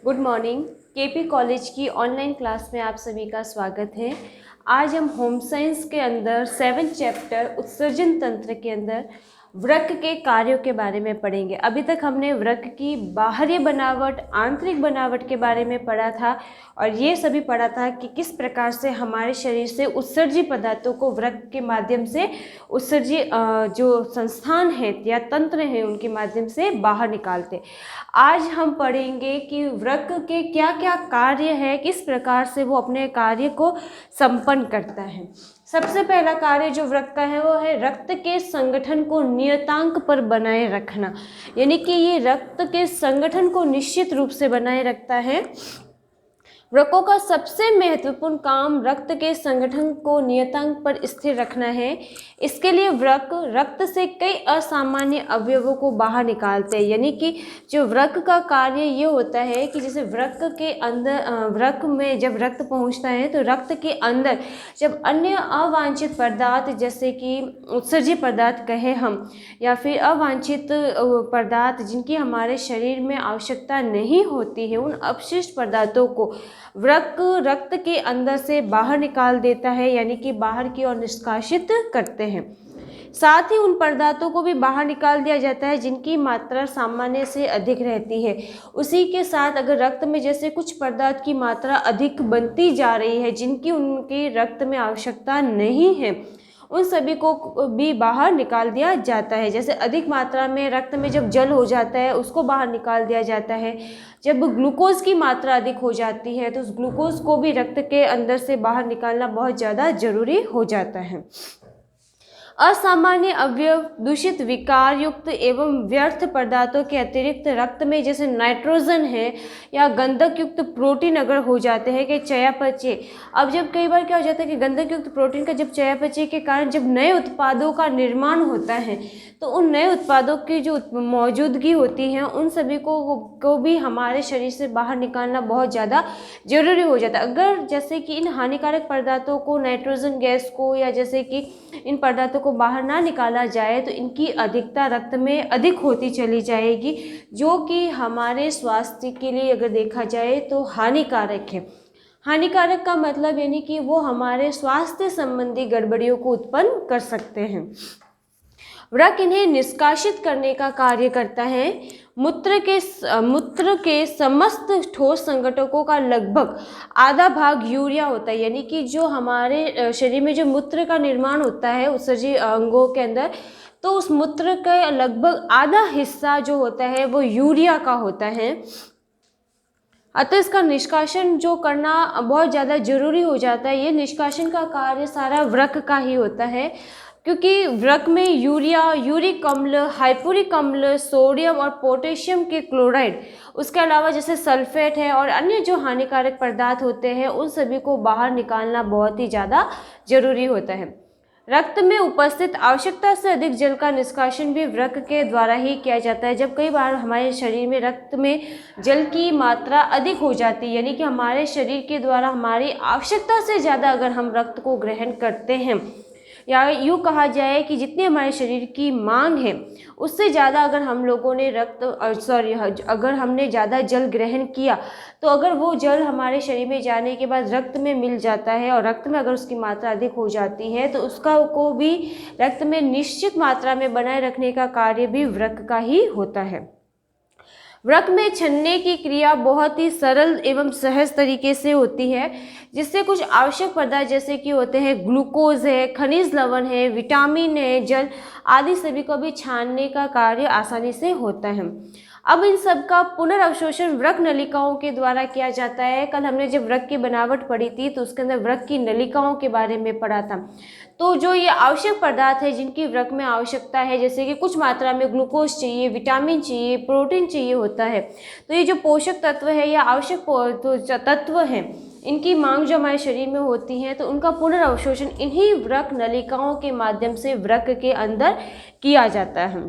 Good morning. KP college की online class में आप सभी का स्वागत है। आज हम होम साइंस के अंदर 7th चैप्टर उत्सर्जन तंत्र के अंदर वृक्क के कार्यों के बारे में पढ़ेंगे। अभी तक हमने वृक्क की बाहरी बनावट, आंतरिक बनावट के बारे में पढ़ा था और ये सभी पढ़ा था कि किस प्रकार से हमारे शरीर से उत्सर्जी पदार्थों को वृक्क के माध्यम से उत्सर्जी जो संस्थान है या तंत्र हैं उनके माध्यम से बाहर निकालते। आज हम पढ़ेंगे कि वृक्क के क्या क्या कार्य है, किस प्रकार से वो अपने कार्य को संपन्न करता है। सबसे पहला कार्य जो वृक्क का है वो है रक्त के संगठन को नियतांक पर बनाए रखना, यानी कि ये रक्त के संगठन को निश्चित रूप से बनाए रखता है। वृक्कों का सबसे महत्वपूर्ण काम रक्त के संगठन को नियतांक पर स्थिर रखना है। इसके लिए वृक्क रक्त से कई असामान्य अवयवों को बाहर निकालते हैं, यानी कि जो वृक्क का कार्य ये होता है कि जैसे वृक्क के अंदर वृक्क में जब रक्त पहुंचता है तो रक्त के अंदर जब अन्य अवांछित पदार्थ जैसे कि उत्सर्जी पदार्थ कहे हम या फिर अवांछित पदार्थ जिनकी हमारे शरीर में आवश्यकता नहीं होती है, उन अपशिष्ट पदार्थों को वृक्क रक्त के अंदर से बाहर निकाल देता है, यानी कि बाहर की ओर निष्कासित करते हैं। साथ ही उन पदार्थों को भी बाहर निकाल दिया जाता है जिनकी मात्रा सामान्य से अधिक रहती है। उसी के साथ अगर रक्त में जैसे कुछ पदार्थ की मात्रा अधिक बनती जा रही है जिनकी उनके रक्त में आवश्यकता नहीं है, उन सभी को भी बाहर निकाल दिया जाता है। जैसे अधिक मात्रा में रक्त में जब जल हो जाता है उसको बाहर निकाल दिया जाता है। जब ग्लूकोज की मात्रा अधिक हो जाती है तो उस ग्लूकोज को भी रक्त के अंदर से बाहर निकालना बहुत ज़्यादा जरूरी हो जाता है। असामान्य अवयव, दूषित विकार युक्त एवं व्यर्थ पदार्थों के अतिरिक्त रक्त में जैसे नाइट्रोजन है या गंधक युक्त प्रोटीन अगर हो जाते हैं कि चयापचय। अब जब कई बार क्या हो जाता है कि गंधक युक्त प्रोटीन का जब चयापचय के कारण जब नए उत्पादों का निर्माण होता है तो उन नए उत्पादों की जो मौजूदगी होती है उन सभी को भी हमारे शरीर से बाहर निकालना बहुत ज़्यादा जरूरी हो जाता है। अगर जैसे कि इन हानिकारक पदार्थों को, नाइट्रोजन गैस को या जैसे कि इन पदार्थों को बाहर ना निकाला जाए तो इनकी अधिकता रक्त में अधिक होती चली जाएगी, जो कि हमारे स्वास्थ्य के लिए अगर देखा जाए तो हानिकारक है। हानिकारक का मतलब यानी कि वो हमारे स्वास्थ्य संबंधी गड़बड़ियों को उत्पन्न कर सकते हैं। वृक्क इन्हें निष्कासित करने का कार्य करता है। मूत्र के समस्त ठोस संघटकों का लगभग आधा भाग यूरिया होता है, यानी कि जो हमारे शरीर में जो मूत्र का निर्माण होता है उत्सर्जी अंगों के अंदर, तो उस मूत्र का लगभग आधा हिस्सा जो होता है वो यूरिया का होता है। अतः इसका निष्कासन जो करना बहुत ज़्यादा जरूरी हो जाता है। ये निष्कासन का कार्य सारा वृक्क का ही होता है, क्योंकि वृक्क में यूरिया, यूरिक अम्ल, हाइपोरिक अम्ल, सोडियम और पोटेशियम के क्लोराइड, उसके अलावा जैसे सल्फेट है और अन्य जो हानिकारक पदार्थ होते हैं उन सभी को बाहर निकालना बहुत ही ज़्यादा जरूरी होता है। रक्त में उपस्थित आवश्यकता से अधिक जल का निष्कासन भी वृक्क के द्वारा ही किया जाता है। जब कई बार हमारे शरीर में रक्त में जल की मात्रा अधिक हो जाती है, यानी कि हमारे शरीर के द्वारा हमारी आवश्यकता से ज़्यादा अगर हम रक्त को ग्रहण करते हैं, या यूँ कहा जाए कि जितनी हमारे शरीर की मांग है उससे ज़्यादा अगर हम लोगों ने अगर हमने ज़्यादा जल ग्रहण किया तो अगर वो जल हमारे शरीर में जाने के बाद रक्त में मिल जाता है और रक्त में अगर उसकी मात्रा अधिक हो जाती है तो उसका को भी रक्त में निश्चित मात्रा में बनाए रखने का कार्य भी वृक्क का ही होता है। वृक्क में छनने की क्रिया बहुत ही सरल एवं सहज तरीके से होती है, जिससे कुछ आवश्यक पदार्थ जैसे कि होते हैं ग्लूकोज है, खनिज लवण है, विटामिन है, जल आदि सभी को भी छानने का कार्य आसानी से होता है। अब इन सब का पुनर्अवशोषण वृक्क नलिकाओं के द्वारा किया जाता है। कल हमने जब वृक्क की बनावट पढ़ी थी तो उसके अंदर वृक्क की नलिकाओं के बारे में पढ़ा था। तो जो ये आवश्यक पदार्थ है जिनकी वृक्क में आवश्यकता है, जैसे कि कुछ मात्रा में ग्लूकोज चाहिए, विटामिन चाहिए, प्रोटीन चाहिए होता है, तो ये जो पोषक तत्व है या आवश्यक तत्व हैं इनकी मांग जो हमारे शरीर में होती है तो उनका पुनर्अवशोषण इन्हीं वृक्क नलिकाओं के माध्यम से वृक्क के अंदर किया जाता है।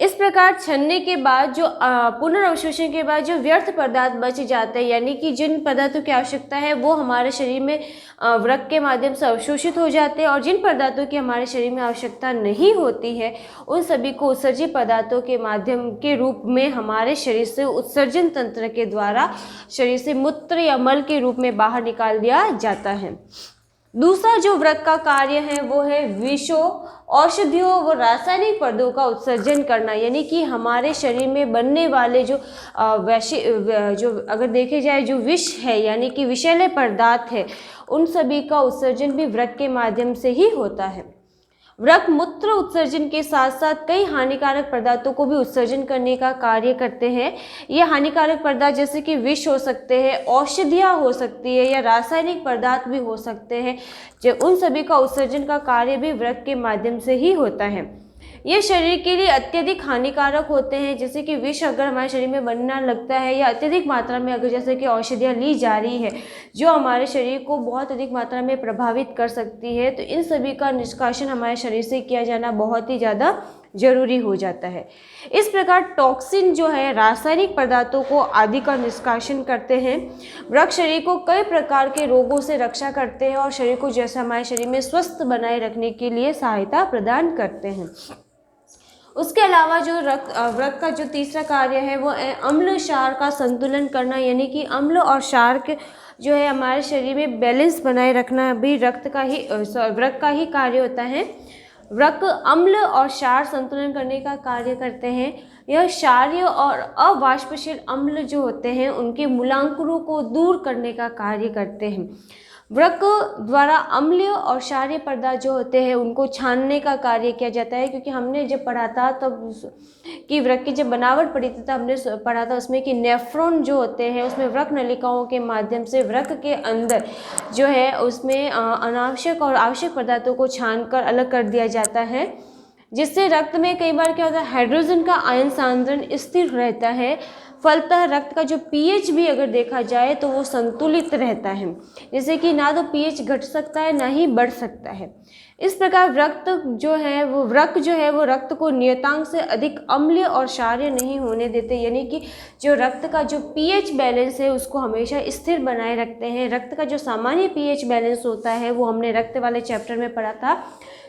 इस प्रकार छनने के बाद जो पुनर्अवशोषण के बाद जो व्यर्थ पदार्थ बच जाते हैं, यानी कि जिन पदार्थों की आवश्यकता है वो हमारे शरीर में वृक्क के माध्यम से अवशोषित हो जाते हैं, और जिन पदार्थों की हमारे शरीर में आवश्यकता नहीं होती है उन सभी को उत्सर्जित पदार्थों के माध्यम के रूप में हमारे शरीर से उत्सर्जन तंत्र के द्वारा शरीर से मूत्र या मल के रूप में बाहर निकाल दिया जाता है। दूसरा जो वृक्क का कार्य है वो है विषों, औषधियों व रासायनिक पदार्थों का उत्सर्जन करना, यानी कि हमारे शरीर में बनने वाले जो जो अगर देखे जाए जो विष है यानी कि विषैले पदार्थ है उन सभी का उत्सर्जन भी वृक्क के माध्यम से ही होता है। वृक्क मूत्र उत्सर्जन के साथ साथ कई हानिकारक पदार्थों को भी उत्सर्जन करने का कार्य करते हैं। ये हानिकारक पदार्थ जैसे कि विष हो सकते हैं, औषधियाँ हो सकती है या रासायनिक पदार्थ भी हो सकते हैं, जो उन सभी का उत्सर्जन का कार्य भी वृक्क के माध्यम से ही होता है। ये शरीर के लिए अत्यधिक हानिकारक होते हैं, जैसे कि विष अगर हमारे शरीर में बनना लगता है या अत्यधिक मात्रा में अगर जैसे कि औषधियाँ ली जा रही है जो हमारे शरीर को बहुत अधिक मात्रा में प्रभावित कर सकती है, तो इन सभी का निष्कासन हमारे शरीर से किया जाना बहुत ही ज़्यादा जरूरी हो जाता है। इस प्रकार टॉक्सिन जो है रासायनिक पदार्थों को आदि का निष्कासन करते हैं। वृक्क शरीर को कई प्रकार के रोगों से रक्षा करते हैं और शरीर को जैसे हमारे शरीर में स्वस्थ बनाए रखने के लिए सहायता प्रदान करते हैं। उसके अलावा जो वृक्क का जो तीसरा कार्य है वो अम्ल क्षार का संतुलन करना, यानी कि अम्ल और क्षार के जो है हमारे शरीर में बैलेंस बनाए रखना भी वृक्क का ही कार्य होता है। वृक्क अम्ल और क्षार संतुलन करने का कार्य करते हैं। यह क्षारीय और अवाष्पशील अम्ल जो होते हैं उनके मूलांकुरों को दूर करने का कार्य करते हैं। वृक्क द्वारा अम्लीय और क्षारीय पदार्थ जो होते हैं उनको छानने का कार्य किया जाता है, क्योंकि हमने जब पढ़ा था तब कि वृक्क की जब बनावट पढ़ी थी तब हमने पढ़ा था उसमें कि नेफ्रॉन जो होते हैं उसमें वृक्क नलिकाओं के माध्यम से वृक्क के अंदर जो है उसमें अनावश्यक और आवश्यक पदार्थों को छानकर अलग कर दिया जाता है, जिससे रक्त में कई बार क्या होता है हाइड्रोजन का आयन सांद्रण स्थिर रहता है। फलतः रक्त का जो पीएच भी अगर देखा जाए तो वो संतुलित रहता है, जैसे कि ना तो पीएच घट सकता है ना ही बढ़ सकता है। इस प्रकार वृक्क जो है वो रक्त को नियतांक से अधिक अम्लीय और क्षारीय नहीं होने देते, यानी कि जो रक्त का जो पीएच बैलेंस है उसको हमेशा स्थिर बनाए रखते हैं। रक्त का जो सामान्य पीएच बैलेंस होता है वो हमने रक्त वाले चैप्टर में पढ़ा था,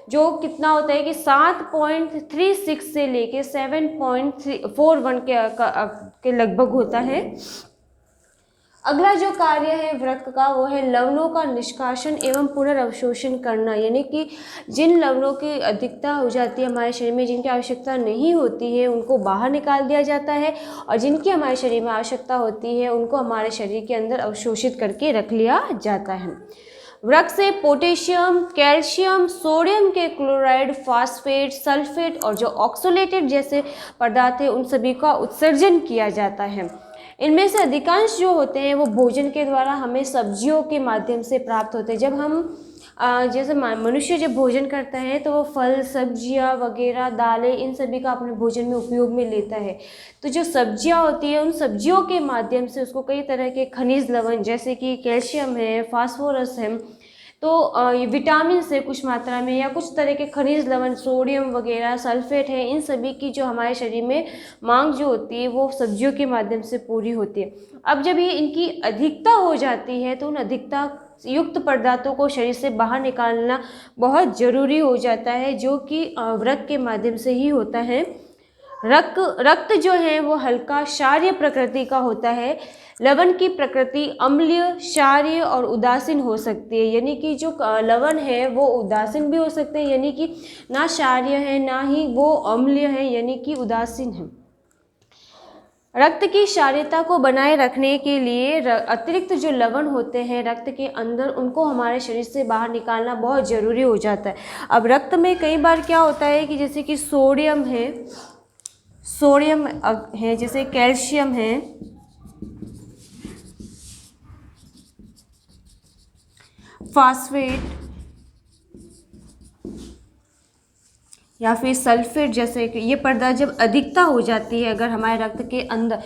जो कितना होता है कि 7.36 से लेके 7.41 के लगभग होता है। अगला जो कार्य है वृक्क का वो है लवणों का निष्कासन एवं पुनर्अवशोषण करना, यानी कि जिन लवणों की अधिकता हो जाती है हमारे शरीर में, जिनकी आवश्यकता नहीं होती है उनको बाहर निकाल दिया जाता है, और जिनकी हमारे शरीर में आवश्यकता होती है उनको हमारे शरीर के अंदर अवशोषित करके रख लिया जाता है। वृक्क से पोटेशियम, कैल्शियम, सोडियम के क्लोराइड, फास्फेट, सल्फेट और जो ऑक्सोलेटेड जैसे पदार्थ है उन सभी का उत्सर्जन किया जाता है। इनमें से अधिकांश जो होते हैं वो भोजन के द्वारा हमें सब्जियों के माध्यम से प्राप्त होते हैं। जब हम जैसे मनुष्य जब भोजन करता है तो वो फल, सब्जियां वगैरह, दालें इन सभी का अपने भोजन में उपयोग में लेता है। तो जो सब्जियां होती है उन सब्जियों के माध्यम से उसको कई तरह के खनिज लवण जैसे कि कैल्शियम है, फास्फोरस है, तो विटामिन से कुछ मात्रा में या कुछ तरह के खनिज लवण, सोडियम वगैरह, सल्फेट है, इन सभी की जो हमारे शरीर में मांग जो होती है वो सब्जियों के माध्यम से पूरी होती है। अब जब ये इनकी अधिकता हो जाती है तो उन अधिकता युक्त पदार्थों को शरीर से बाहर निकालना बहुत ज़रूरी हो जाता है, जो कि वृक्क के माध्यम से ही होता है। रक्त जो है वो हल्का क्षारीय प्रकृति का होता है। लवण की प्रकृति अम्लीय, क्षारीय और उदासीन हो सकती है, यानी कि जो लवण है वो उदासीन भी हो सकते हैं, यानी कि ना क्षारीय है ना ही वो अम्लीय है, यानी कि उदासीन है। रक्त की क्षारीयता को बनाए रखने के लिए अतिरिक्त जो लवण होते हैं रक्त के अंदर उनको हमारे शरीर से बाहर निकालना बहुत ज़रूरी हो जाता है। अब रक्त में कई बार क्या होता है कि जैसे कि सोडियम है, जैसे कैल्शियम है, फास्फेट, या फिर सल्फेट जैसे कि ये पदार्थ जब अधिकता हो जाती है अगर हमारे रक्त के अंदर,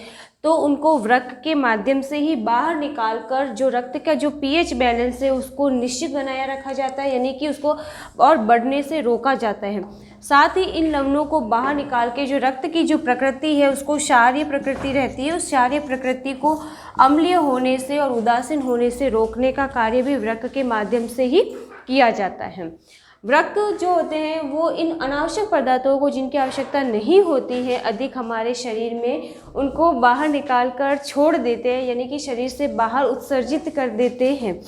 तो उनको वृक्क के माध्यम से ही बाहर निकाल कर जो रक्त का जो पीएच बैलेंस है उसको निश्चित बनाया रखा जाता है, यानी कि उसको और बढ़ने से रोका जाता है। साथ ही इन लवणों को बाहर निकाल के जो रक्त की जो प्रकृति है उसको क्षारीय प्रकृति रहती है, उस क्षारीय प्रकृति को अम्लीय होने से और उदासीन होने से रोकने का कार्य भी वृक्क के माध्यम से ही किया जाता है। वृक्क जो होते हैं वो इन अनावश्यक पदार्थों को जिनकी आवश्यकता नहीं होती है अधिक हमारे शरीर में, उनको बाहर निकाल कर छोड़ देते हैं, यानी कि शरीर से बाहर उत्सर्जित कर देते हैं।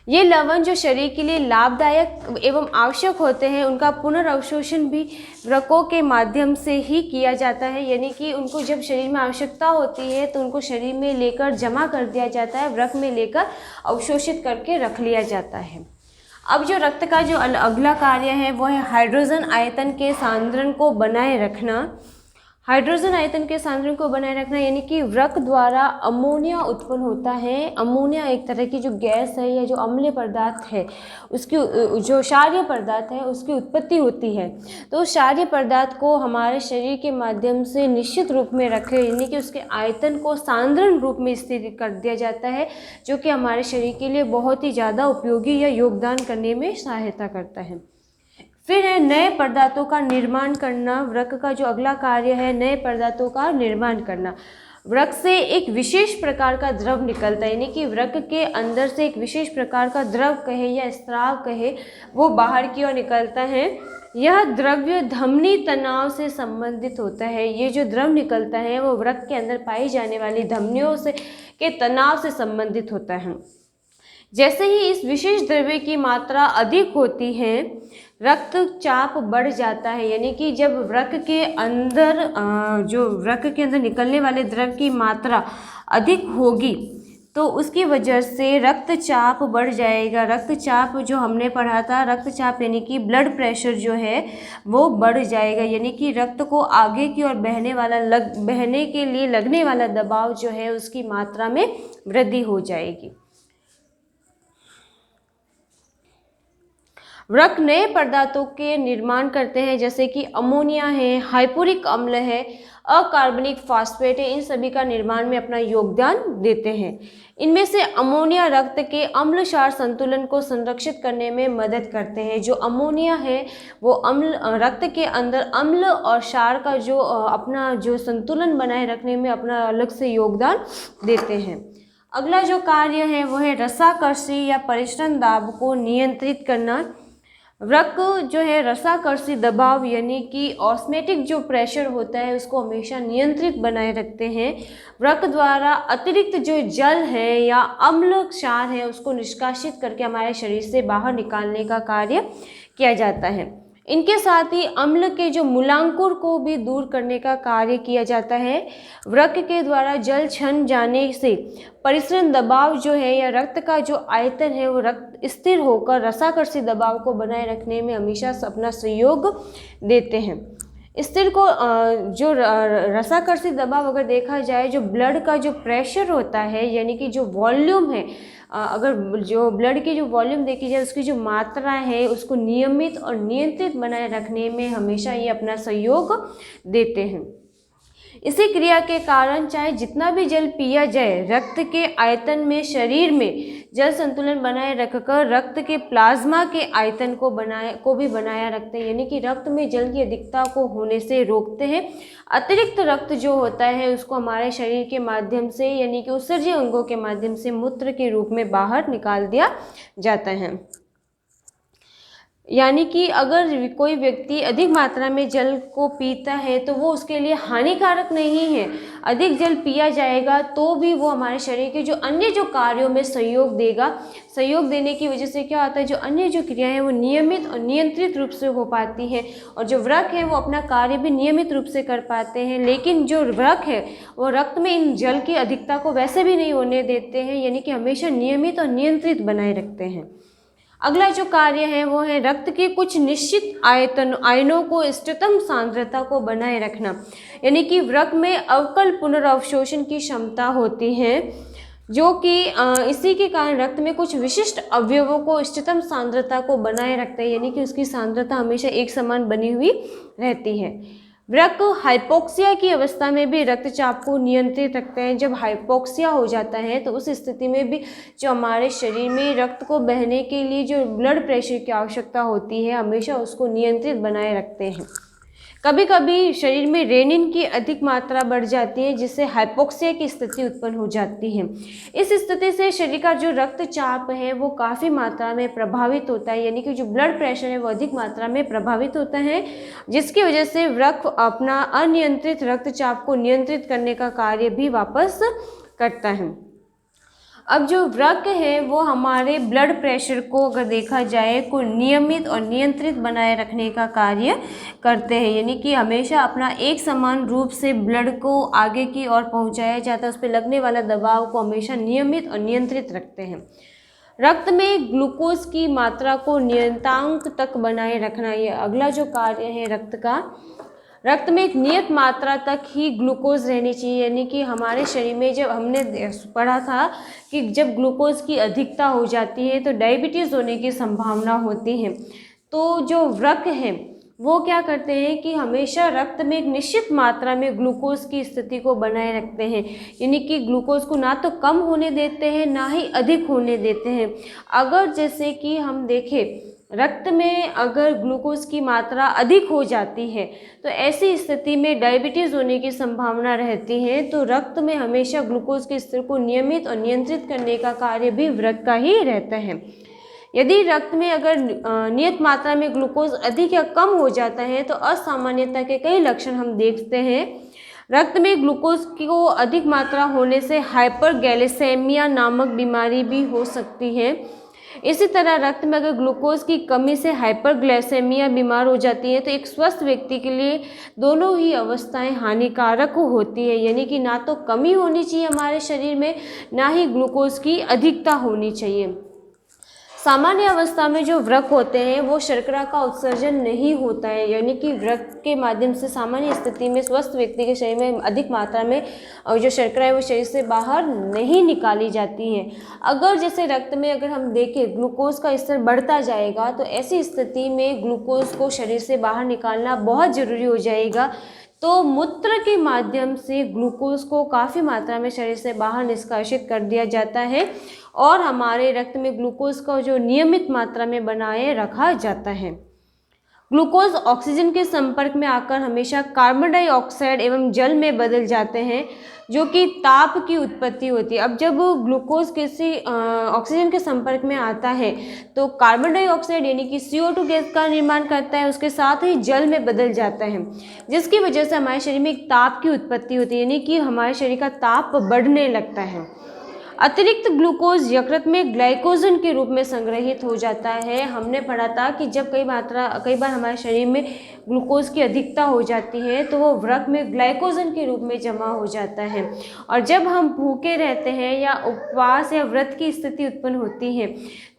ये लवण जो शरीर के लिए लाभदायक एवं आवश्यक होते हैं उनका पुनर्अवशोषण भी वृक्कों के माध्यम से ही किया जाता है, यानी कि उनको जब शरीर में आवश्यकता होती है तो उनको शरीर में लेकर जमा कर दिया जाता है, वृक्क में लेकर अवशोषित करके रख लिया जाता है। अब जो रक्त का जो अगला कार्य है वो है हाइड्रोजन आयतन के सांद्रण को बनाए रखना। हाइड्रोजन आयतन के सांद्रण को बनाए रखना यानी कि वृक्क द्वारा अमोनिया उत्पन्न होता है। अमोनिया एक तरह की जो गैस है या जो अम्लीय पदार्थ है उसकी जो क्षारीय पदार्थ है उसकी उत्पत्ति होती है। तो उस क्षारीय पदार्थ को हमारे शरीर के माध्यम से निश्चित रूप में रखे, यानी कि उसके आयतन को सांद्रण रूप में स्थिर कर दिया जाता है, जो कि हमारे शरीर के लिए बहुत ही ज़्यादा उपयोगी या योगदान करने में सहायता करता है। फिर है नए पदार्थों का निर्माण करना। वृक्क का जो अगला कार्य है नए पदार्थों का निर्माण करना। वृक्क से एक विशेष प्रकार का द्रव निकलता है, यानी कि वृक्क के अंदर से एक विशेष प्रकार का द्रव कहे या स्राव कहे वो बाहर की ओर निकलता है। यह द्रव्य धमनी तनाव से संबंधित होता है। ये जो द्रव निकलता है वो वृक्क के अंदर पाई जाने वाली धमनियों से के तनाव से संबंधित होता है। जैसे ही इस विशेष द्रव्य की मात्रा अधिक होती है रक्तचाप बढ़ जाता है, यानी कि जब वृक्क के अंदर जो वृक्क के अंदर निकलने वाले द्रव की मात्रा अधिक होगी तो उसकी वजह से रक्तचाप बढ़ जाएगा। रक्तचाप जो हमने पढ़ा था, रक्तचाप यानी कि ब्लड प्रेशर जो है वो बढ़ जाएगा, यानी कि रक्त को आगे की ओर बहने के लिए लगने वाला दबाव जो है उसकी मात्रा में वृद्धि हो जाएगी। वृक्क नए पदार्थों के निर्माण करते हैं, जैसे कि अमोनिया है, हाइपोरिक अम्ल है, अकार्बनिक फास्फेट है, इन सभी का निर्माण में अपना योगदान देते हैं। इनमें से अमोनिया रक्त के अम्ल क्षार संतुलन को संरक्षित करने में मदद करते हैं। जो अमोनिया है वो रक्त के अंदर अम्ल और क्षार का जो अपना जो संतुलन बनाए रखने में अपना अलग से योगदान देते हैं। अगला जो कार्य है वो है रसाकर्षी या परिष्ण दाब को नियंत्रित करना। वृक्क जो है रसाकर्षी दबाव यानी कि ऑस्मेटिक जो प्रेशर होता है उसको हमेशा नियंत्रित बनाए रखते हैं। वृक्क द्वारा अतिरिक्त जो जल है या अम्ल क्षार है उसको निष्कासित करके हमारे शरीर से बाहर निकालने का कार्य किया जाता है। इनके साथ ही अम्ल के जो मूलांकुर को भी दूर करने का कार्य किया जाता है। वृक्क के द्वारा जल छन जाने से परिसरण दबाव जो है या रक्त का जो आयतन है वो रक्त स्थिर होकर रसाकर्षी दबाव को बनाए रखने में हमेशा अपना सहयोग देते हैं। स्थिर को जो रसाकर्षी दबाव अगर देखा जाए, जो ब्लड का जो प्रेशर होता है यानी कि जो वॉल्यूम है, अगर जो ब्लड की जो वॉल्यूम देखी जाए उसकी जो मात्रा है उसको नियमित और नियंत्रित बनाए रखने में हमेशा ये अपना सहयोग देते हैं। इसी क्रिया के कारण चाहे जितना भी जल पिया जाए रक्त के आयतन में शरीर में जल संतुलन बनाए रखकर रक्त के प्लाज्मा के आयतन को भी बनाया रखते हैं, यानी कि रक्त में जल की अधिकता को होने से रोकते हैं। अतिरिक्त रक्त जो होता है उसको हमारे शरीर के माध्यम से यानी कि उत्सर्जी अंगों के माध्यम से मूत्र के रूप में बाहर निकाल दिया जाता है। यानी कि अगर कोई व्यक्ति अधिक मात्रा में जल को पीता है तो वो उसके लिए हानिकारक नहीं है। अधिक जल पिया जाएगा तो भी वो हमारे शरीर के जो अन्य जो कार्यों में सहयोग देगा। सहयोग देने की वजह से क्या होता है, जो अन्य जो क्रियाएं हैं वो नियमित और नियंत्रित रूप से हो पाती है और जो वृक्क है वो अपना कार्य भी नियमित रूप से कर पाते हैं। लेकिन जो वृक्क है वो रक्त में इन जल की अधिकता को वैसे भी नहीं होने देते हैं, यानी कि हमेशा नियमित और नियंत्रित बनाए रखते हैं। अगला जो कार्य है वो है रक्त के कुछ निश्चित आयनों को इष्टतम सांद्रता को बनाए रखना, यानी कि वृक्क में अवकल पुनर्अवशोषण की क्षमता होती है। जो कि इसी के कारण रक्त में कुछ विशिष्ट अवयवों को इष्टतम सांद्रता को बनाए रखते हैं, यानी कि उसकी सांद्रता हमेशा एक समान बनी हुई रहती है। वृक्क हाइपोक्सिया की अवस्था में भी रक्तचाप को नियंत्रित रखते हैं। जब हाइपोक्सिया हो जाता है तो उस स्थिति में भी जो हमारे शरीर में रक्त को बहने के लिए जो ब्लड प्रेशर की आवश्यकता होती है, हमेशा उसको नियंत्रित बनाए रखते हैं। कभी कभी शरीर में रेनिन की अधिक मात्रा बढ़ जाती है, जिससे हाइपोक्सिया की स्थिति उत्पन्न हो जाती है। इस स्थिति से शरीर का जो रक्तचाप है वो काफ़ी मात्रा में प्रभावित होता है, यानी कि जो ब्लड प्रेशर है वो अधिक मात्रा में प्रभावित होता है, जिसकी वजह से वृक्क अपना अनियंत्रित रक्तचाप को नियंत्रित करने का कार्य भी वापस करता है। अब जो वृक्क है वो हमारे ब्लड प्रेशर को अगर देखा जाए को नियमित और नियंत्रित बनाए रखने का कार्य करते हैं, यानी कि हमेशा अपना एक समान रूप से ब्लड को आगे की ओर पहुंचाया जाता है, उस पर लगने वाला दबाव को हमेशा नियमित और नियंत्रित रखते हैं। रक्त में ग्लूकोज की मात्रा को नियतांक तक बनाए रखना, ये अगला जो कार्य है रक्त का। रक्त में एक नियत मात्रा तक ही ग्लूकोज रहनी चाहिए, यानी कि हमारे शरीर में जब हमने पढ़ा था कि जब ग्लूकोज की अधिकता हो जाती है तो डायबिटीज़ होने की संभावना होती है। तो जो वृक्क है वो क्या करते हैं कि हमेशा रक्त में एक निश्चित मात्रा में ग्लूकोज की स्थिति को बनाए रखते हैं, यानी कि ग्लूकोज को ना तो कम होने देते हैं ना ही अधिक होने देते हैं। अगर जैसे कि हम देखें रक्त में अगर ग्लूकोज की मात्रा अधिक हो जाती है तो ऐसी स्थिति में डायबिटीज़ होने की संभावना रहती है। तो रक्त में हमेशा ग्लूकोज के स्तर को नियमित और नियंत्रित करने का कार्य भी वृक्क का ही रहता है। यदि रक्त में अगर नियत मात्रा में ग्लूकोज अधिक या कम हो जाता है तो असामान्यता के कई लक्षण हम देखते हैं। रक्त में ग्लूकोज को अधिक मात्रा होने से हाइपरग्लाइसेमिया नामक बीमारी भी हो सकती है। इसी तरह रक्त में अगर ग्लूकोज की कमी से हाइपरग्लाइसेमिया बीमार हो जाती है तो एक स्वस्थ व्यक्ति के लिए दोनों ही अवस्थाएं हानिकारक होती है, यानी कि ना तो कमी होनी चाहिए हमारे शरीर में ना ही ग्लूकोज की अधिकता होनी चाहिए। सामान्य अवस्था में जो वृक्क होते हैं वो शर्करा का उत्सर्जन नहीं होता है, यानी कि वृक्क के माध्यम से सामान्य स्थिति में स्वस्थ व्यक्ति के शरीर में अधिक मात्रा में जो शर्करा है वो शरीर से बाहर नहीं निकाली जाती है। अगर जैसे रक्त में अगर हम देखें ग्लूकोज का स्तर बढ़ता जाएगा तो ऐसी स्थिति में ग्लूकोज को शरीर से बाहर निकालना बहुत ज़रूरी हो जाएगा। तो मूत्र के माध्यम से ग्लूकोज को काफ़ी मात्रा में शरीर से बाहर निष्कासित कर दिया जाता है और हमारे रक्त में ग्लूकोज का जो नियमित मात्रा में बनाए रखा जाता है। ग्लूकोज ऑक्सीजन के संपर्क में आकर हमेशा कार्बन डाइऑक्साइड एवं जल में बदल जाते हैं, जो कि ताप की उत्पत्ति होती है। अब जब ग्लूकोज किसी ऑक्सीजन के संपर्क में आता है तो कार्बन डाइऑक्साइड यानी कि CO2 गैस का निर्माण करता है, उसके साथ ही जल में बदल जाता है, जिसकी वजह से हमारे शरीर में एक ताप की उत्पत्ति होती है, यानी कि हमारे शरीर का ताप बढ़ने लगता है। अतिरिक्त ग्लूकोज यकृत में ग्लाइकोजन के रूप में संग्रहित हो जाता है। हमने पढ़ा था कि जब कई बार हमारे शरीर में ग्लूकोज की अधिकता हो जाती है तो वो वृक्क में ग्लाइकोजन के रूप में जमा हो जाता है, और जब हम भूखे रहते हैं या उपवास या व्रत की स्थिति उत्पन्न होती है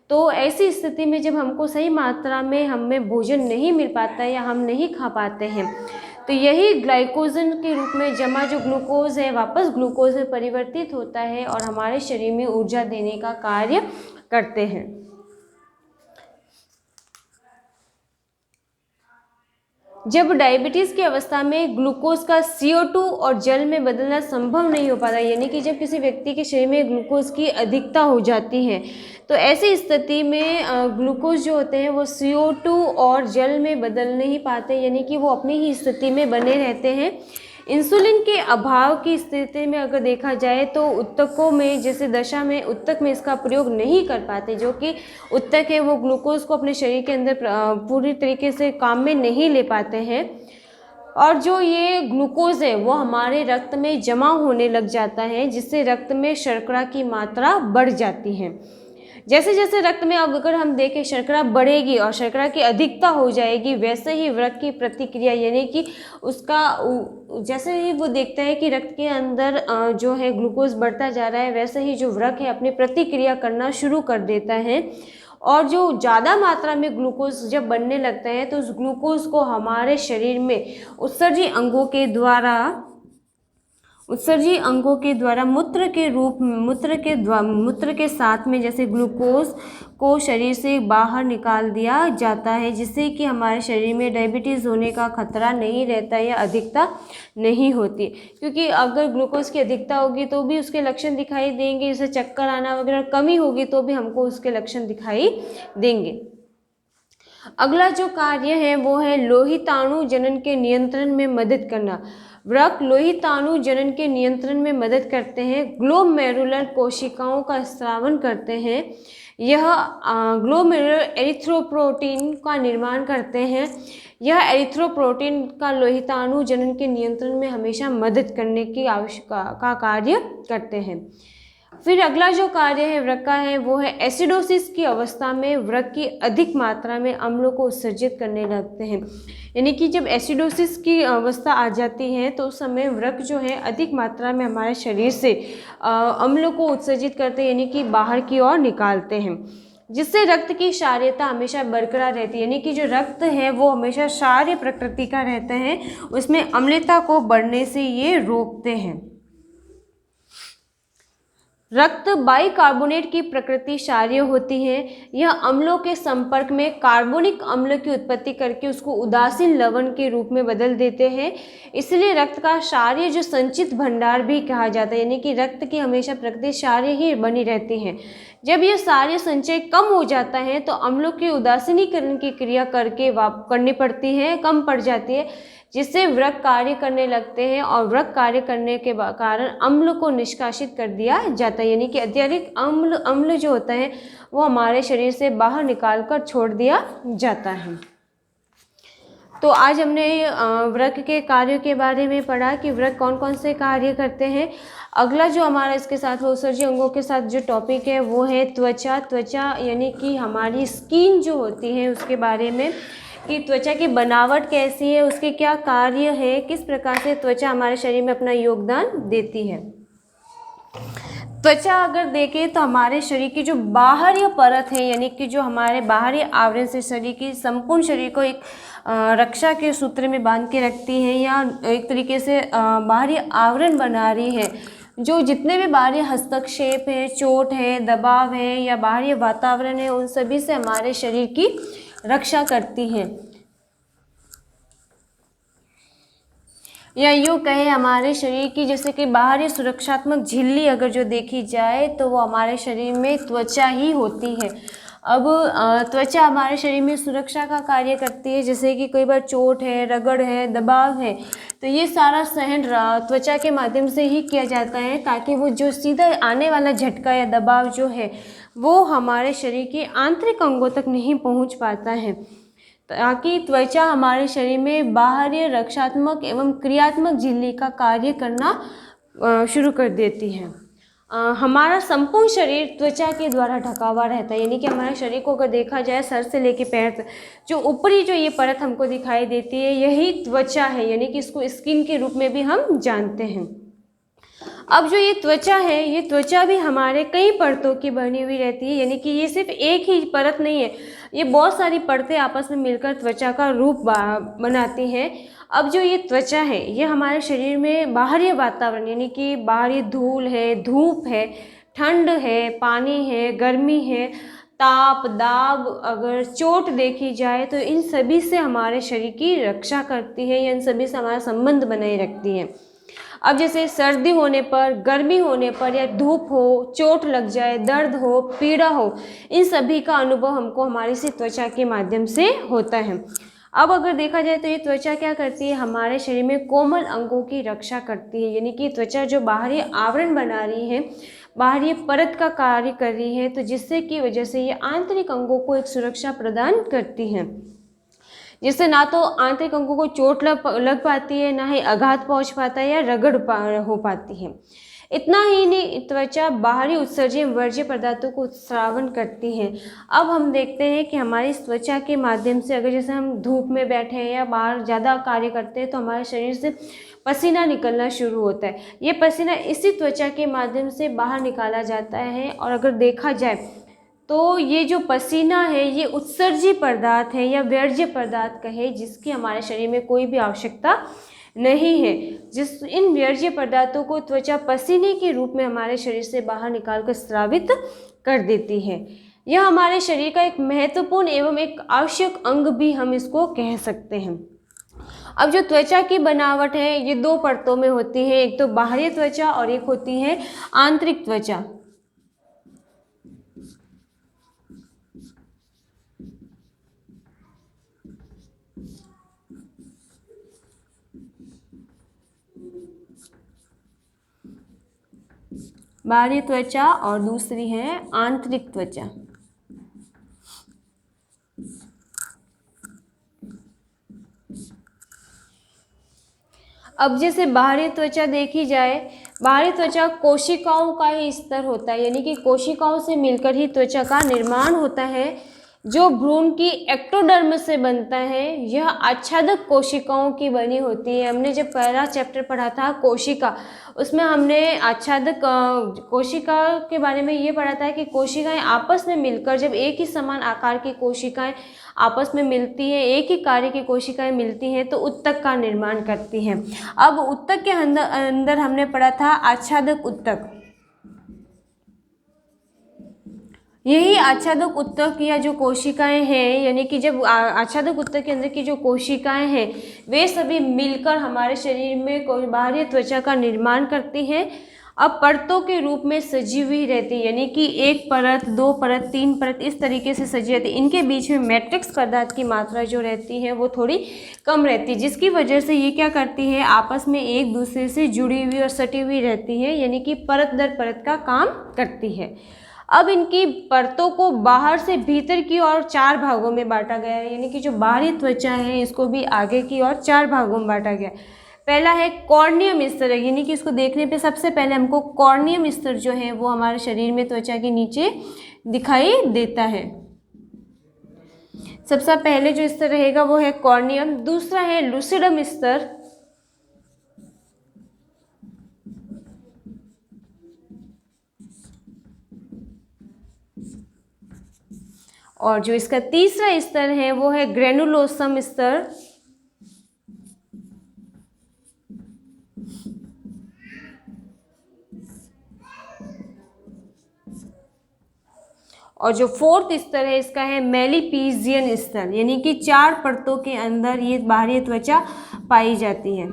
तो ऐसी स्थिति में जब हमको सही मात्रा में हमें भोजन नहीं मिल पाता है या हम नहीं खा पाते हैं तो यही ग्लाइकोजन के रूप में जमा जो ग्लूकोज है वापस ग्लूकोज में परिवर्तित होता है और हमारे शरीर में ऊर्जा देने का कार्य करते हैं। जब डायबिटीज़ की अवस्था में ग्लूकोज का CO2 और जल में बदलना संभव नहीं हो पाता, यानी कि जब किसी व्यक्ति के शरीर में ग्लूकोज की अधिकता हो जाती है तो ऐसी स्थिति में ग्लूकोज जो होते हैं वो CO2 और जल में बदल नहीं पाते, यानी कि वो अपनी ही स्थिति में बने रहते हैं। इंसुलिन के अभाव की स्थिति में अगर देखा जाए तो उत्तकों में जैसे दशा में उत्तक में इसका प्रयोग नहीं कर पाते, जो कि उत्तक है वो ग्लूकोज को अपने शरीर के अंदर पूरी तरीके से काम में नहीं ले पाते हैं, और जो ये ग्लूकोज है वो हमारे रक्त में जमा होने लग जाता है, जिससे रक्त में शर्करा की मात्रा बढ़ जाती है। जैसे जैसे रक्त में अब अगर हम देखें शर्करा बढ़ेगी और शर्करा की अधिकता हो जाएगी, वैसे ही वृक्क की प्रतिक्रिया यानी कि उसका जैसे ही वो देखता है कि रक्त के अंदर जो है ग्लूकोज बढ़ता जा रहा है, वैसे ही जो वृक्क है अपनी प्रतिक्रिया करना शुरू कर देता है, और जो ज़्यादा मात्रा में ग्लूकोज जब बनने लगता है तो उस ग्लूकोज को हमारे शरीर में उत्सर्जी अंगों के द्वारा उत्सर्जी अंगों के द्वारा मूत्र के साथ में जैसे ग्लूकोज को शरीर से बाहर निकाल दिया जाता है, जिससे कि हमारे शरीर में डायबिटीज़ होने का खतरा नहीं रहता या अधिकता नहीं होती। क्योंकि अगर ग्लूकोज की अधिकता होगी तो भी उसके लक्षण दिखाई देंगे, जैसे चक्कर आना वगैरह। कमी होगी तो भी हमको उसके लक्षण दिखाई देंगे। अगला जो कार्य है वो है लोहिताणु जनन के नियंत्रण में मदद करना। वृक्क लोहिताणु जनन के नियंत्रण में मदद करते हैं। ग्लोमेरुलर कोशिकाओं का स्रावन करते हैं। यह ग्लोमेरुलर एरिथ्रोप्रोटीन का निर्माण करते हैं। यह एरिथ्रोप्रोटीन का लोहिताणु जनन के नियंत्रण में हमेशा मदद करने की का कार्य करते हैं। फिर अगला जो कार्य है वृक्क का है वो है एसिडोसिस की अवस्था में वृक्क की अधिक मात्रा में अम्लों को उत्सर्जित करने लगते हैं। यानी कि जब एसिडोसिस की अवस्था आ जाती है तो उस समय वृक्क जो है अधिक मात्रा में हमारे शरीर से अम्लों को उत्सर्जित करते हैं, यानी कि बाहर की ओर निकालते हैं, जिससे रक्त की क्षारीयता हमेशा बरकरार रहती है। यानी कि जो रक्त है वो हमेशा क्षारीय प्रकृति का रहता है, उसमें अम्लता को बढ़ने से ये रोकते हैं। रक्त बाइकार्बोनेट की प्रकृति क्षारीय होती है। यह अम्लों के संपर्क में कार्बोनिक अम्ल की उत्पत्ति करके उसको उदासीन लवण के रूप में बदल देते हैं। इसलिए रक्त का क्षारीय जो संचित भंडार भी कहा जाता है, यानी कि रक्त की हमेशा प्रकृति क्षारीय ही बनी रहती है। जब यह क्षारीय संचय कम हो जाता है तो अम्लों के उदासीनीकरण की क्रिया करनी पड़ती है, कम पड़ जाती है, जिससे वृक्क कार्य करने लगते हैं और वृक्क कार्य करने के कारण अम्ल को निष्कासित कर दिया जाता है। यानी कि अत्यधिक अम्ल जो होता है वो हमारे शरीर से बाहर निकाल कर छोड़ दिया जाता है। तो आज हमने वृक्क के कार्यों के बारे में पढ़ा कि वृक्क कौन कौन से कार्य करते हैं। अगला जो हमारा इसके साथ उत्सर्जी अंगों के साथ जो टॉपिक है वो है त्वचा। त्वचा यानी कि हमारी स्किन जो होती है उसके बारे में, कि त्वचा की बनावट कैसी है, उसके क्या कार्य है, किस प्रकार से त्वचा हमारे शरीर में अपना योगदान देती है। त्वचा अगर देखें तो हमारे शरीर की जो बाहरी परत है, यानी कि जो हमारे बाहरी आवरण से शरीर की संपूर्ण शरीर को एक रक्षा के सूत्र में बांध के रखती है, या एक तरीके से बाहरी आवरण बना रही है। जो जितने भी बाहरी हस्तक्षेप है, चोट है, दबाव है या बाहरी वातावरण है, उन सभी से हमारे शरीर की रक्षा करती है। या यूँ कहे हमारे शरीर की जैसे कि बाहरी सुरक्षात्मक झिल्ली अगर जो देखी जाए तो वो हमारे शरीर में त्वचा ही होती है। अब त्वचा हमारे शरीर में सुरक्षा का कार्य करती है, जैसे कि कई बार चोट है, रगड़ है, दबाव है, तो ये सारा सहन त्वचा के माध्यम से ही किया जाता है, ताकि वो जो सीधा आने वाला झटका या दबाव जो है वो हमारे शरीर के आंतरिक अंगों तक नहीं पहुंच पाता है, ताकि त्वचा हमारे शरीर में बाहरी रक्षात्मक एवं क्रियात्मक झिल्ली का कार्य करना शुरू कर देती है। हमारा संपूर्ण शरीर त्वचा के द्वारा ढका हुआ रहता है। यानी कि हमारे शरीर को अगर देखा जाए सर से लेकर पैर तक, जो ऊपरी जो ये परत हमको दिखाई देती है यही त्वचा है, यानी कि इसको स्किन के रूप में भी हम जानते हैं। अब जो ये त्वचा है, ये त्वचा भी हमारे कई परतों की बनी हुई रहती है, यानी कि ये सिर्फ एक ही परत नहीं है, ये बहुत सारी परतें आपस में मिलकर त्वचा का रूप बनाती हैं। अब जो ये त्वचा है ये हमारे शरीर में बाहरी वातावरण, यानी कि बाहरी धूल है, धूप है, ठंड है, पानी है, गर्मी है, ताप, दाब, अगर चोट देखी जाए तो इन सभी से हमारे शरीर की रक्षा करती है, या इन सभी से हमारा संबंध बनाए रखती है। अब जैसे सर्दी होने पर, गर्मी होने पर, या धूप हो, चोट लग जाए, दर्द हो, पीड़ा हो, इन सभी का अनुभव हमको हमारी सी त्वचा के माध्यम से होता है। अब अगर देखा जाए तो ये त्वचा क्या करती है, हमारे शरीर में कोमल अंगों की रक्षा करती है, यानी कि त्वचा जो बाहरी आवरण बना रही है, बाहरी परत का कार्य कर रही है, तो जिससे की वजह से ये आंतरिक अंगों को एक सुरक्षा प्रदान करती है, जिससे ना तो आंतरिक अंगों को चोट लग पाती है, ना ही आघात पहुंच पाता है या रगड़ हो पाती है। इतना ही नहीं, त्वचा बाहरी उत्सर्जन वर्ज्य पदार्थों को उत्स्रावन करती है। अब हम देखते हैं कि हमारी त्वचा के माध्यम से अगर जैसे हम धूप में बैठे हैं या बाहर ज़्यादा कार्य करते हैं तो हमारे शरीर से पसीना निकलना शुरू होता है। ये पसीना इसी त्वचा के माध्यम से बाहर निकाला जाता है, और अगर देखा जाए तो ये जो पसीना है ये उत्सर्जी पदार्थ है या वर्ज्य पदार्थ कहे, जिसकी हमारे शरीर में कोई भी आवश्यकता नहीं है। जिस इन वर्ज्य पदार्थों को त्वचा पसीने के रूप में हमारे शरीर से बाहर निकाल कर स्रावित कर देती है। यह हमारे शरीर का एक महत्वपूर्ण एवं एक आवश्यक अंग भी हम इसको कह सकते हैं। अब जो त्वचा की बनावट है ये दो परतों में होती है, एक तो बाहरी त्वचा और एक होती है आंतरिक त्वचा। बाहरी त्वचा और दूसरी है आंतरिक त्वचा। अब जैसे बाहरी त्वचा देखी जाए, बाहरी त्वचा कोशिकाओं का ही स्तर होता है, यानी कि कोशिकाओं से मिलकर ही त्वचा का निर्माण होता है, जो भ्रूण की एक्टोडर्म से बनता है। यह आच्छादक कोशिकाओं की बनी होती है। हमने जब पहला चैप्टर पढ़ा था कोशिका, उसमें हमने आच्छादक कोशिका के बारे में ये पढ़ा था कि कोशिकाएं आपस में मिलकर, जब एक ही समान आकार की कोशिकाएं आपस में मिलती हैं, एक ही कार्य की कोशिकाएं मिलती हैं, तो उत्तक का निर्माण करती हैं। अब उत्तक के अंदर हमने पढ़ा था आच्छादक उत्तक। यही आच्छादक उत्तक या जो कोशिकाएं हैं, यानी कि जब आच्छादक उत्तक के अंदर की जो कोशिकाएं हैं वे सभी मिलकर हमारे शरीर में बाहरी त्वचा का निर्माण करती हैं। अब परतों के रूप में सजी हुई रहती है, यानी कि एक परत, दो परत, तीन परत, इस तरीके से सजी रहती है। इनके बीच में मैट्रिक्स पदार्थ की मात्रा जो रहती है वो थोड़ी कम रहती है, जिसकी वजह से ये क्या करती है, आपस में एक दूसरे से जुड़ी हुई और सटी हुई रहती है, यानी कि परत दर परत का काम करती है। अब इनकी परतों को बाहर से भीतर की ओर चार भागों में बांटा गया है, यानी कि जो बाहरी त्वचा है इसको भी आगे की ओर चार भागों में बांटा गया है। पहला है कॉर्नियम स्तर, यानी कि इसको देखने पे सबसे पहले हमको कॉर्नियम स्तर जो है वो हमारे शरीर में त्वचा के नीचे दिखाई देता है। सबसे पहले जो स्तर रहेगा वो है कॉर्नियम। दूसरा है लूसिडम स्तर, और जो इसका तीसरा स्तर है वो है ग्रेनुलोसम स्तर, और जो फोर्थ स्तर है इसका है मेलिपीजियन स्तर, यानी कि चार परतों के अंदर ये बाहरी त्वचा पाई जाती है।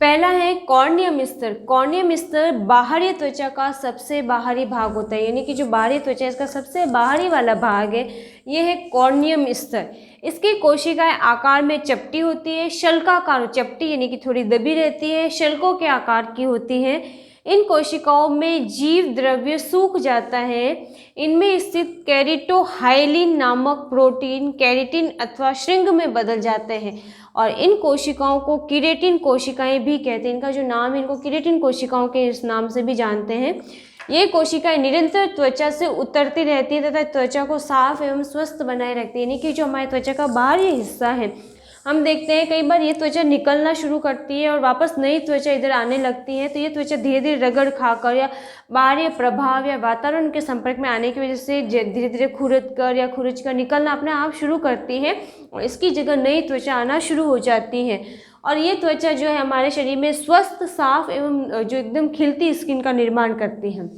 पहला है कॉर्नियम स्तर। कॉर्नियम स्तर बाहरी त्वचा का सबसे बाहरी भाग होता है, यानी कि जो बाहरी त्वचा है इसका सबसे बाहरी वाला भाग है, ये है कॉर्नियम स्तर। इसकी कोशिकाएं आकार में चपटी होती है, शल्काकार, चपटी यानी कि थोड़ी दबी रहती है, शल्कों के आकार की होती है। इन कोशिकाओं में जीव द्रव्य सूख जाता है। इनमें स्थित कैरिटोहाइलिन नामक प्रोटीन कैरेटिन अथवा श्रृंग में बदल जाते हैं, और इन कोशिकाओं को किरेटिन कोशिकाएं भी कहते हैं। इनका जो नाम है, इनको किरेटिन कोशिकाओं के इस नाम से भी जानते हैं। ये कोशिकाएं निरंतर त्वचा से उतरती रहती है तथा त्वचा को साफ एवं स्वस्थ बनाए रखती है, यानी कि जो हमारी त्वचा का बाहरी हिस्सा है, हम देखते हैं कई बार ये त्वचा निकलना शुरू करती है और वापस नई त्वचा इधर आने लगती है, तो ये त्वचा धीरे धीरे रगड़ खाकर या बाहरी प्रभाव या वातावरण के संपर्क में आने की वजह से धीरे धीरे खुरद कर या खुरच कर निकलना अपने आप शुरू करती है, और इसकी जगह नई त्वचा आना शुरू हो जाती है। और ये त्वचा जो है हमारे शरीर में स्वस्थ, साफ एवं जो एकदम खिलती स्किन का निर्माण करती है।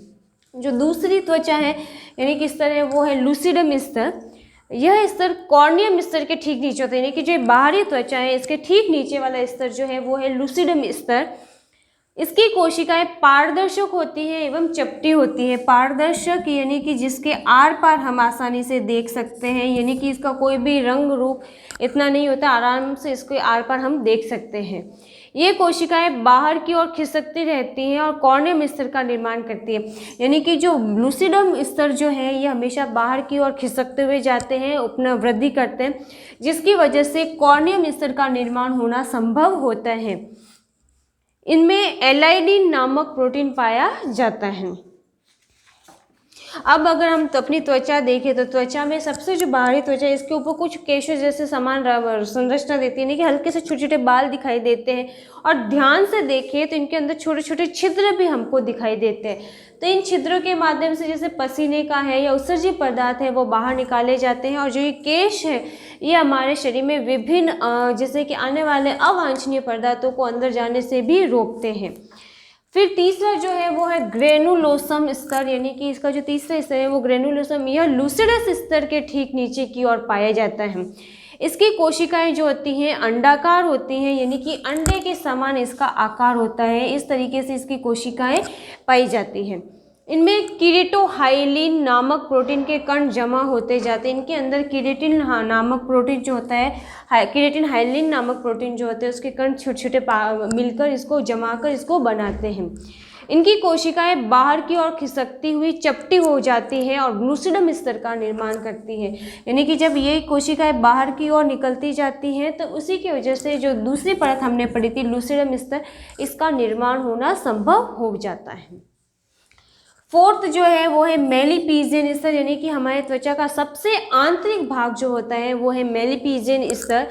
जो दूसरी त्वचा है यानी कि स्तर है वो है लूसिडम स्तर। यह स्तर कॉर्नियम स्तर के ठीक नीचे होता है, यानी कि जो बाहरी त्वचा है इसके ठीक नीचे वाला स्तर जो है वो है लूसिडम स्तर। इसकी कोशिकाएं पारदर्शक होती हैं एवं चपटी होती है। पारदर्शक यानी कि जिसके आर पार हम आसानी से देख सकते हैं, यानी कि इसका कोई भी रंग रूप इतना नहीं होता, आराम से इसके आर पार हम देख सकते हैं। ये कोशिकाएं बाहर की ओर खिसकती रहती हैं और कॉर्नियम स्तर का निर्माण करती है, यानी कि जो लूसिडम स्तर जो है ये हमेशा बाहर की ओर खिसकते हुए जाते हैं, अपना वृद्धि करते हैं, जिसकी वजह से कॉर्नियम स्तर का निर्माण होना संभव होता है। इनमें एलाइडिन नामक प्रोटीन पाया जाता है। अब अगर हम तो अपनी त्वचा देखें तो त्वचा में सबसे जो बाहरी त्वचा है इसके ऊपर कुछ केशों जैसे समान संरचना देती है, नहीं कि हल्के से छोटे छोटे बाल दिखाई देते हैं, और ध्यान से देखें तो इनके अंदर छोटे छोटे छिद्र भी हमको दिखाई देते हैं। तो इन छिद्रों के माध्यम से जैसे पसीने का है या उत्सर्जित पदार्थ है वो बाहर निकाले जाते हैं, और जो ये केश है ये हमारे शरीर में विभिन्न जैसे कि आने वाले अवांछनीय पदार्थों को अंदर जाने से भी रोकते हैं। फिर तीसरा जो है वो है ग्रेनुलोसम स्तर, यानी कि इसका जो तीसरा स्तर है वो ग्रेनुलोसम, यह लूसिडस स्तर के ठीक नीचे की ओर पाया जाता है। इसकी कोशिकाएं जो होती हैं अंडाकार होती हैं, यानी कि अंडे के समान इसका आकार होता है। इस तरीके से इसकी कोशिकाएं पाई जाती हैं। इनमें कीरेटोहाइलिन नामक प्रोटीन के कण जमा होते जाते हैं। इनके अंदर कीरेटिन नामक प्रोटीन जो होता है, कीरेटिन हाइलिन नामक प्रोटीन जो होते हैं उसके कण छोटे छोटे मिलकर इसको जमा कर इसको बनाते हैं। इनकी कोशिकाएं बाहर की ओर खिसकती हुई चपटी हो जाती है और लूसिडम स्तर का निर्माण करती है, यानी कि जब ये कोशिकाएं बाहर की ओर निकलती जाती हैं तो उसी की वजह से जो दूसरी परत हमने पढ़ी थी लूसिडम स्तर, इसका निर्माण होना संभव हो जाता है। फोर्थ जो है वो है मेलिपीजियन स्तर, यानी कि हमारे त्वचा का सबसे आंतरिक भाग जो होता है वो है मेलिपीजियन स्तर।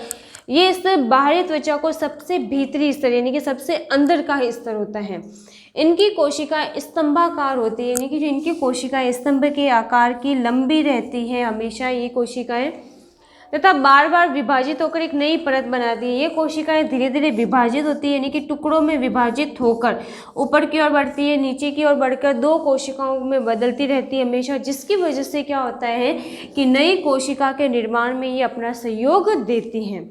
ये स्तर बाहरी त्वचा को सबसे भीतरी स्तर यानी कि सबसे अंदर का स्तर होता है। इनकी कोशिकाएं स्तंभाकार होती है, यानी कि जो इनकी कोशिकाएं स्तंभ के आकार की लंबी रहती है हमेशा ये कोशिकाएं, तथा बार बार विभाजित होकर एक नई परत बनाती है। ये कोशिकाएं धीरे धीरे विभाजित होती है, यानी कि टुकड़ों में विभाजित होकर ऊपर की ओर बढ़ती है, नीचे की ओर बढ़कर दो कोशिकाओं में बदलती रहती है हमेशा, जिसकी वजह से क्या होता है कि नई कोशिका के निर्माण में ये अपना सहयोग देती हैं।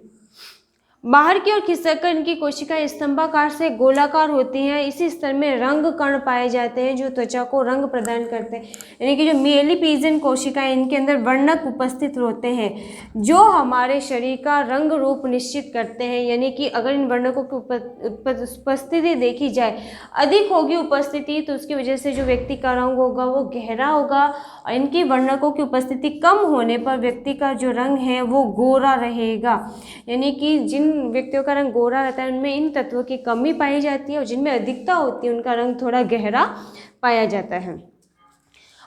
बाहर की ओर खिसककर इनकी कोशिकाएं स्तंभाकार से गोलाकार होती हैं। इसी स्तर में रंग कण पाए जाते हैं जो त्वचा को रंग प्रदान करते हैं, यानी कि जो मेलिपीजियन कोशिकाएं इनके अंदर वर्णक उपस्थित होते हैं जो हमारे शरीर का रंग रूप निश्चित करते हैं। यानी कि अगर इन वर्णकों की उपस्थिति देखी जाए, अधिक होगी उपस्थिति तो उसकी वजह से जो व्यक्ति का रंग होगा वो गहरा होगा, और इनकी वर्णकों की उपस्थिति कम होने पर व्यक्ति का जो रंग है वो गोरा रहेगा। यानी कि जिन व्यक्तियों का रंग गोरा रहता है उनमें इन तत्वों की कमी पाई जाती है, और जिनमें अधिकता होती है उनका रंग थोड़ा गहरा पाया जाता है।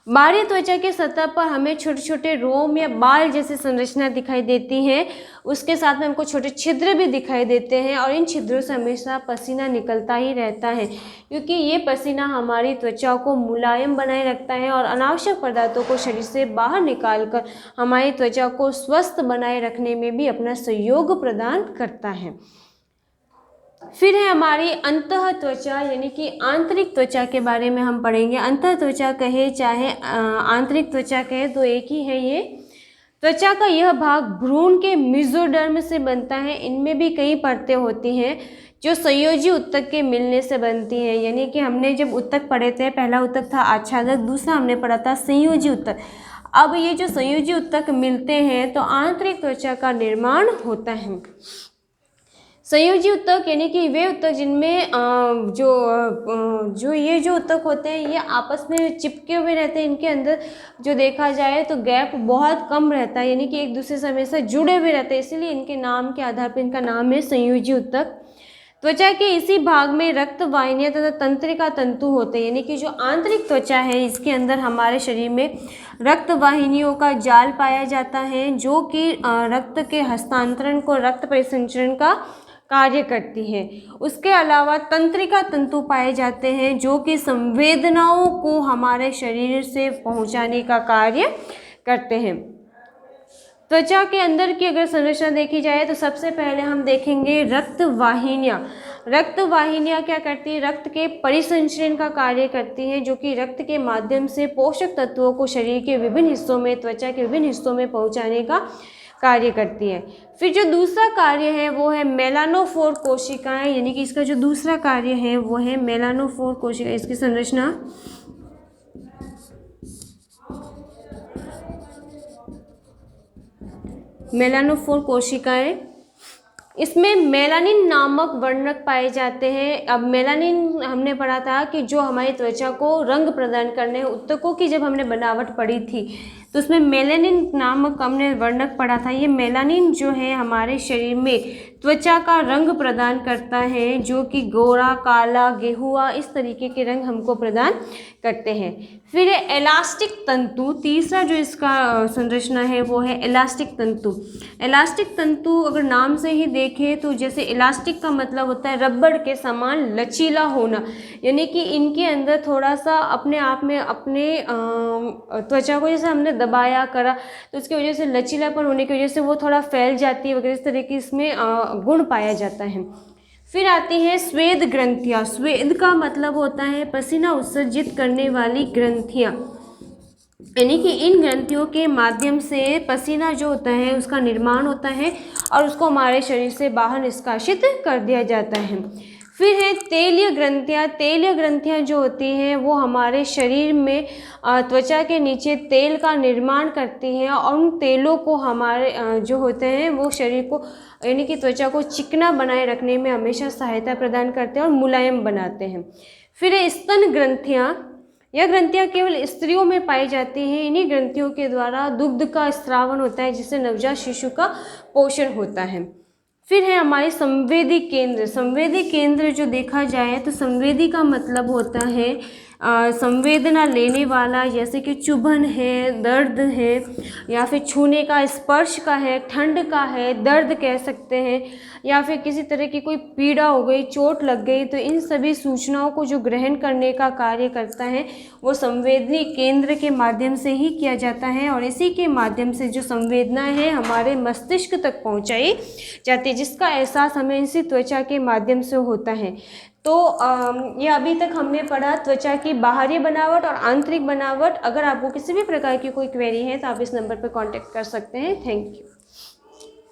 बाहरी त्वचा के सतह पर हमें छोटे छोटे रोम या बाल जैसी संरचना दिखाई देती हैं, उसके साथ में हमको छोटे छिद्र भी दिखाई देते हैं, और इन छिद्रों से हमेशा पसीना निकलता ही रहता है, क्योंकि ये पसीना हमारी त्वचा को मुलायम बनाए रखता है और अनावश्यक पदार्थों को शरीर से बाहर निकालकर हमारी त्वचा को स्वस्थ बनाए रखने में भी अपना सहयोग प्रदान करता है। फिर है हमारी अंतः त्वचा, यानी कि आंतरिक त्वचा के बारे में हम पढ़ेंगे। अंतः त्वचा कहे चाहे आंतरिक त्वचा कहे तो एक ही है। ये त्वचा का यह भाग भ्रूण के मेसोडर्म से बनता है। इनमें भी कई परतें होती हैं जो संयोजी उत्तक के मिलने से बनती हैं, यानी कि हमने जब उत्तक पढ़े थे, पहला उत्तक था आच्छादक, दूसरा हमने पढ़ा था संयोजी उत्तक। अब ये जो संयोजी उत्तक मिलते हैं तो आंतरिक त्वचा का निर्माण होता है। संयोजी उत्तक यानी कि वे उत्तक जिनमें ये जो उत्तक होते हैं ये आपस में चिपके हुए रहते हैं। इनके अंदर जो देखा जाए तो गैप बहुत कम रहता है, यानी कि एक दूसरे से हमेशा जुड़े हुए रहते हैं, इसीलिए इनके नाम के आधार पर इनका नाम है संयोजी उत्तक। त्वचा के इसी भाग में रक्त वाहिनियाँ तथा तंत्रिका तंतु होते हैं, यानी कि जो आंतरिक त्वचा है इसके अंदर हमारे शरीर में रक्त वाहिनियों का जाल पाया जाता है जो कि रक्त के हस्तांतरण को, रक्त परिसंचरण का कार्य करती है। उसके अलावा तंत्रिका तंतु पाए जाते हैं जो कि संवेदनाओं को हमारे शरीर से पहुंचाने का कार्य करते हैं। त्वचा के अंदर की अगर संरचना देखी जाए तो सबसे पहले हम देखेंगे रक्त वाहिनियाँ। रक्त वाहिनियाँ क्या करती है? रक्त के परिसंचरण का कार्य करती हैं, जो कि रक्त के माध्यम से पोषक तत्वों को शरीर के विभिन्न हिस्सों में, त्वचा के विभिन्न हिस्सों में पहुंचाने का कार्य करती है। फिर जो दूसरा कार्य है वो है मेलानोफोर कोशिकाएं, यानी कि इसका जो दूसरा कार्य है वो है मेलानोफोर कोशिकाएं। इसकी संरचना मेलानोफोर कोशिकाएं, इसमें मेलानिन नामक वर्णक पाए जाते हैं। अब मेलानिन हमने पढ़ा था कि जो हमारी त्वचा को रंग प्रदान करने हैं, उत्तकों की जब हमने बनावट पढ़ी थी तो उसमें मेलानिन नामक हमने वर्णक पढ़ा था। ये मेलानिन जो है हमारे शरीर में त्वचा का रंग प्रदान करता है, जो कि गोरा, काला, गेहुआ इस तरीके के रंग हमको प्रदान करते हैं। फिर है इलास्टिक तंतु। तीसरा जो इसका संरचना है वो है इलास्टिक तंतु। इलास्टिक तंतु अगर नाम से ही देखें तो जैसे इलास्टिक का मतलब होता है रबड़ के समान लचीला होना, यानी कि इनके अंदर थोड़ा सा अपने आप में अपने त्वचा को जैसे हमने दबाया करा तो उसकी वजह से लचीलापन होने की वजह से वो थोड़ा फैल जाती है वगैरह, इस तरह की इसमें गुण पाया जाता है। फिर आती है स्वेद ग्रंथियाँ। स्वेद का मतलब होता है पसीना उत्सर्जित करने वाली ग्रंथियाँ, यानी कि इन ग्रंथियों के माध्यम से पसीना जो होता है उसका निर्माण होता है और उसको हमारे शरीर से बाहर निष्कासित कर दिया जाता है। फिर है तेलीय ग्रंथियाँ। तेलीय ग्रंथियाँ जो होती हैं वो हमारे शरीर में त्वचा के नीचे तेल का निर्माण करती हैं और उन तेलों को हमारे जो होते हैं वो शरीर को यानी कि त्वचा को चिकना बनाए रखने में हमेशा सहायता प्रदान करते हैं और मुलायम बनाते हैं। फिर है स्तन ग्रंथियाँ। यह ग्रंथियाँ केवल स्त्रियों में पाई जाती हैं। इन्हीं ग्रंथियों के द्वारा दुग्ध का स्रावन होता है जिससे नवजात शिशु का पोषण होता है। फिर है हमारे संवेदी केंद्र। संवेदी केंद्र जो देखा जाए तो संवेदी का मतलब होता है संवेदना लेने वाला, जैसे कि चुभन है, दर्द है, या फिर छूने का, स्पर्श का है, ठंड का है, दर्द कह सकते हैं, या फिर किसी तरह की कोई पीड़ा हो गई, चोट लग गई, तो इन सभी सूचनाओं को जो ग्रहण करने का कार्य करता है वो संवेदी केंद्र के माध्यम से ही किया जाता है और इसी के माध्यम से जो संवेदना है हमारे मस्तिष्क तक पहुंचाई जाती है, जिसका एहसास हमें इसी त्वचा के माध्यम से होता है। तो ये अभी तक हमने पढ़ा त्वचा की बाहरी बनावट और आंतरिक बनावट। अगर आपको किसी भी प्रकार की कोई क्वेरी है तो आप इस नंबर पर कांटेक्ट कर सकते हैं। Thank you.